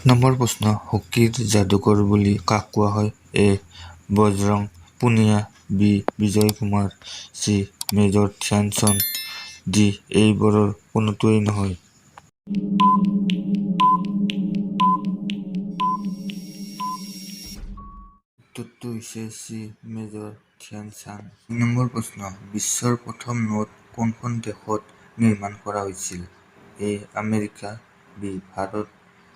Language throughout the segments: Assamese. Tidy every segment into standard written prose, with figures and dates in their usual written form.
নম্বৰ প্ৰশ্ন, হকীৰ যাদুকৰ বুলি কাক কোৱা হয়? A. Bajrang Punia, B. Vijay Kumar, C. Major Dhyanchand, D. এইবোৰৰ কোনোটোৱেই নহয়। উত্তৰটো হৈছে চি. মেজৰ ধ্যানচান্দ। ২ নম্বৰ প্ৰশ্ন, বিশ্বৰ প্ৰথম নোট কোনখন দেশত নিৰ্মাণ কৰা হৈছিল? A. America, B. Bharat,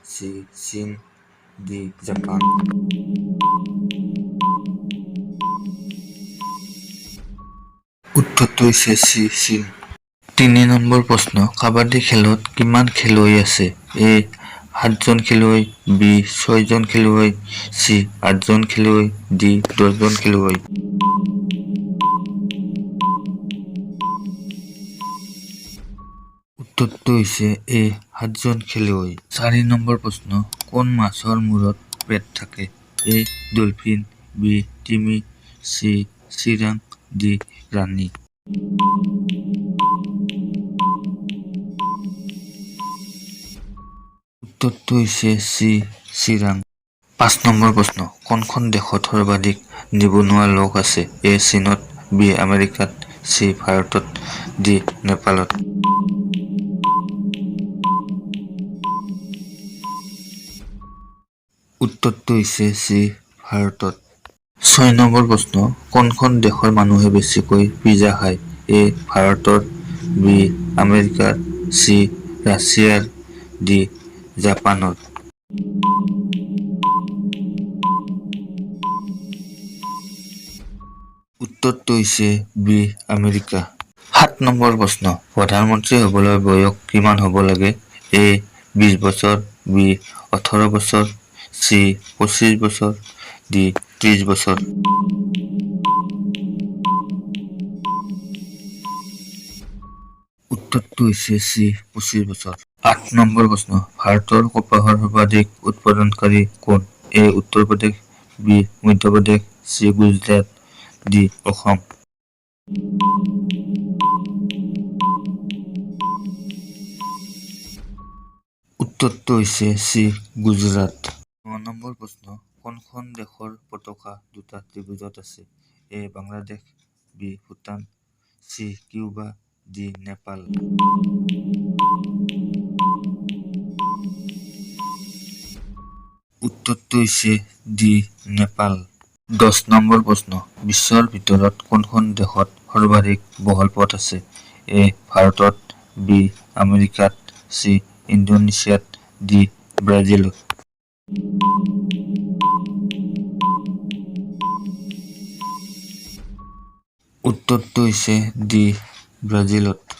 C. Chin, D. Japan. উত্তৰটো হৈছে চি. চীন। ৩ নম্বৰ প্ৰশ্ন, কাবাডী খেলত কিমান খেলুৱৈ আছে? এ. ৭ জন খেলুৱৈ, বি. ৬ জন খেলুৱৈ, চি. ৮ জন খেলুৱৈ, ডি. ১০ জন খেলুৱৈ। উত্তৰটো হৈছে এ. ৭ জন খেলুৱৈ। ৪ নম্বৰ প্ৰশ্ন, কোন মাছৰ মূৰত পেট থাকে? এ. Dolphin, B. তিমি, চি. চিৰাং, ডি. ৰাণী। উত্তৰটো হৈছে চি. চিৰাং। ৫ নম্বৰ প্ৰশ্ন, কোনখন দেশত সৰ্বাধিক নিবনুৱা লোক আছে? এ. চীনত, বি. আমেৰিকাত, চি. ভাৰতত, ডি. নেপালত। উত্তৰটো হৈছে চি. ভাৰতত। ৬ নম্বৰ প্ৰশ্ন, কোনখন দেশৰ মানুহে বেছিকৈ পিজ্জা খায়? এ. ভাৰতৰ, বি. আমেৰিকাৰ, চি. ৰাছিয়াৰ, ডি. জাপানৰ। উত্তৰটো হৈছে বি. আমেৰিকা। ৭ নম্বৰ প্ৰশ্ন, প্ৰধানমন্ত্ৰী হ'বলৈ বয়স কিমান হ'ব লাগে? এ. ২০ বছৰ, বি. ১৮ বছৰ, চি. ২৫ বছৰ, ডি. ৩০ বছৰ। উত্তৰটো হৈছে চি. ২৫ বছৰ। ৮ নম্বৰ প্ৰশ্ন, ভাৰতৰ কপাহৰ সৰ্বাধিক উৎপাদনকাৰী কোন? A. Uttar Pradesh, B. Madhya Pradesh, C. Gujarat, D. Assam. উত্তৰটো হৈছে চি. গুজৰাট। ৯ নম্বৰ প্ৰশ্ন, কোনখন দেশৰ পতাকা দুটা ত্ৰিভুজত আছে? A. Bangladesh, B. Bhutan, C. Cuba, D. Nepal. উত্তৰটো হৈছে ডি. নেপাল। ১০ নম্বৰ প্ৰশ্ন, বিশ্বৰ ভিতৰত কোনখন দেশত সৰ্বাধিক বহল পথ আছে? এ. ভাৰতত, বি. আমেৰিকাত, চি. ইণ্ডোনেছিয়াত, ডি. ব্ৰাজিলত। উত্তৰটো হৈছে ডি. ব্ৰাজিলত।